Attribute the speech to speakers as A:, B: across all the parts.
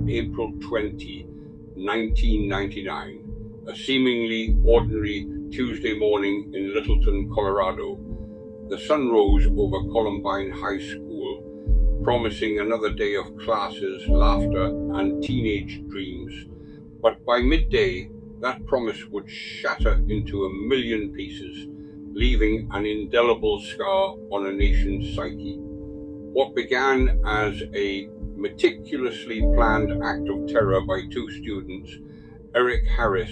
A: April 20, 1999, a seemingly ordinary Tuesday morning in Littleton, Colorado. The sun rose over Columbine High School, promising another day of classes, laughter, and teenage dreams. But by midday, that promise would shatter into a million pieces, leaving an indelible scar on a nation's psyche. What began as a meticulously planned act of terror by two students, Eric Harris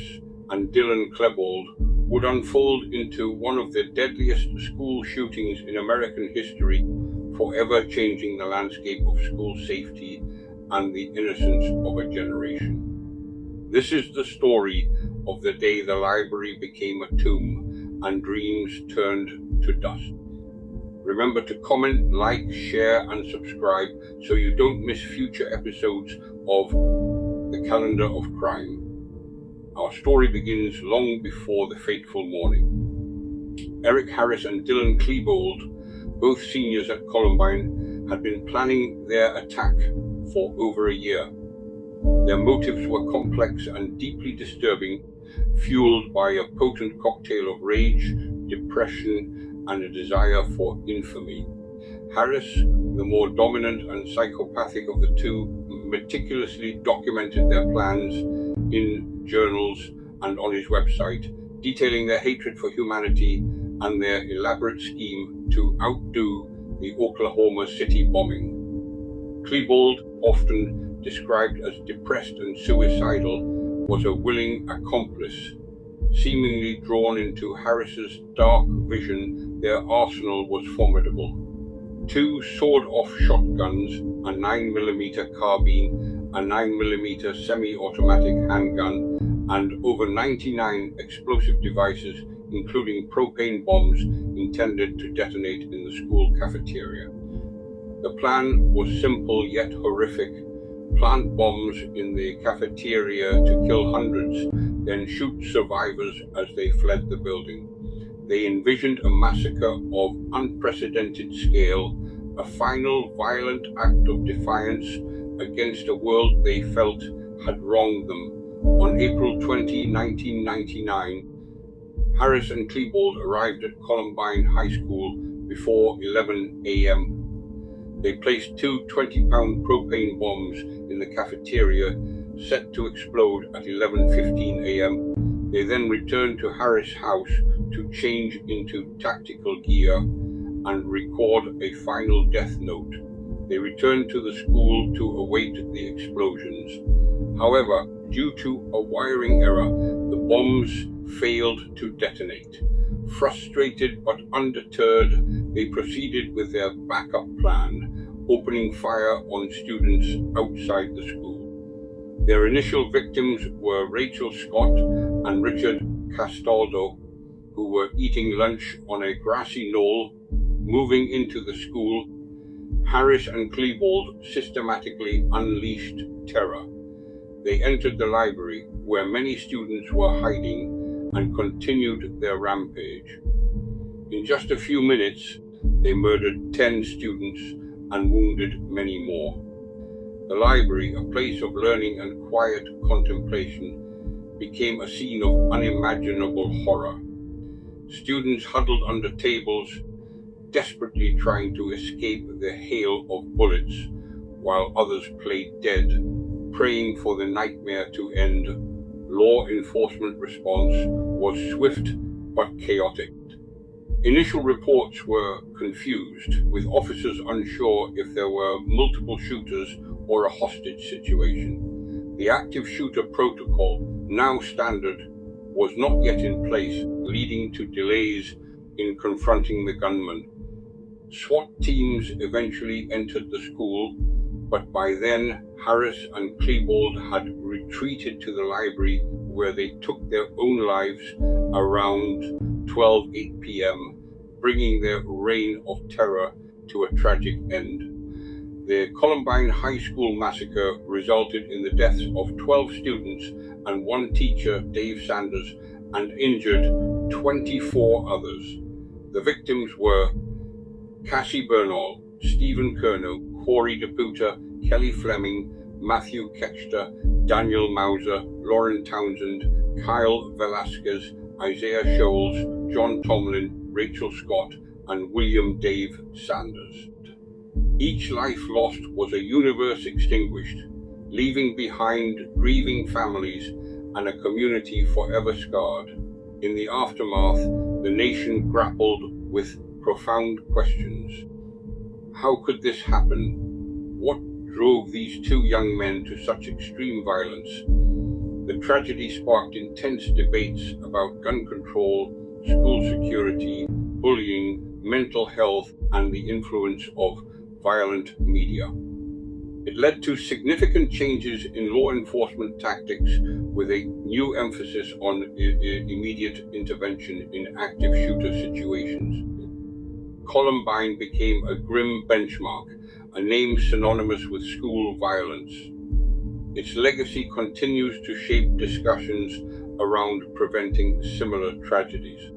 A: and Dylan Klebold, would unfold into one of the deadliest school shootings in American history, forever changing the landscape of school safety and the innocence of a generation. This is the story of the day the library became a tomb and dreams turned to dust. Remember to comment, like, share, and subscribe so you don't miss future episodes of The Calendar of Crime. Our story begins long before the fateful morning. Eric Harris and Dylan Klebold, both seniors at Columbine, had been planning their attack for over a year. Their motives were complex and deeply disturbing, fueled by a potent cocktail of rage, depression, and a desire for infamy. Harris, the more dominant and psychopathic of the two, meticulously documented their plans in journals and on his website, detailing their hatred for humanity and their elaborate scheme to outdo the Oklahoma City bombing. Klebold, often described as depressed and suicidal, was a willing accomplice. Seemingly drawn into Harris's dark vision, their arsenal was formidable. 2 sawed-off shotguns, a 9mm carbine, a 9mm semi-automatic handgun, and over 99 explosive devices, including propane bombs intended to detonate in the school cafeteria. The plan was simple yet horrific. Plant bombs in the cafeteria to kill hundreds, then shoot survivors as they fled the building. They envisioned a massacre of unprecedented scale, a final violent act of defiance against a world they felt had wronged them. On April 20, 1999, Harris and Klebold arrived at Columbine High School before 11 a.m. They placed 2 20-pound propane bombs in the cafeteria, set to explode at 11:15 a.m. They then returned to Harris' house to change into tactical gear and record a final death note. They returned to the school to await the explosions. However, due to a wiring error, the bombs failed to detonate. Frustrated but undeterred, they proceeded with their backup plan, opening fire on students outside the school. Their initial victims were Rachel Scott and Richard Castaldo, who were eating lunch on a grassy knoll. Moving into the school, Harris and Klebold systematically unleashed terror. They entered the library, where many students were hiding, and continued their rampage. In just a few minutes, they murdered 10 students and wounded many more. The library, a place of learning and quiet contemplation, became a scene of unimaginable horror. Students huddled under tables, desperately trying to escape the hail of bullets, while others played dead, praying for the nightmare to end. Law enforcement response was swift but chaotic. Initial reports were confused, with officers unsure if there were multiple shooters or a hostage situation. The active shooter protocol, now standard, was not yet in place, leading to delays in confronting the gunman. SWAT teams eventually entered the school, but by then Harris and Klebold had retreated to the library, where they took their own lives around 12:08 p.m., bringing their reign of terror to a tragic end. The Columbine High School massacre resulted in the deaths of 12 students and 1 teacher, Dave Sanders, and injured 24 others. The victims were Cassie Bernal, Stephen Kerno, Corey DePuta, Kelly Fleming, Matthew Ketchter, Daniel Mauser, Lauren Townsend, Kyle Velasquez, Isaiah Scholes, John Tomlin, Rachel Scott, and William Dave Sanders. Each life lost was a universe extinguished, leaving behind grieving families and a community forever scarred. In the aftermath, the nation grappled with profound questions. How could this happen? What drove these two young men to such extreme violence? The tragedy sparked intense debates about gun control, school security, bullying, mental health, and the influence of violent media. It led to significant changes in law enforcement tactics, with a new emphasis on immediate intervention in active shooter situations. Columbine became a grim benchmark, a name synonymous with school violence. Its legacy continues to shape discussions around preventing similar tragedies.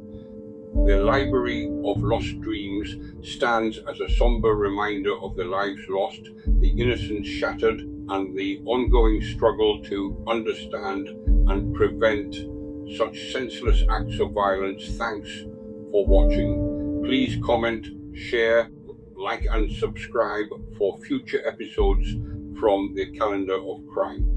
A: The Library of Lost Dreams stands as a somber reminder of the lives lost, the innocence shattered, and the ongoing struggle to understand and prevent such senseless acts of violence. Thanks for watching. Please comment, share, like, and subscribe for future episodes from the Calendar of Crime.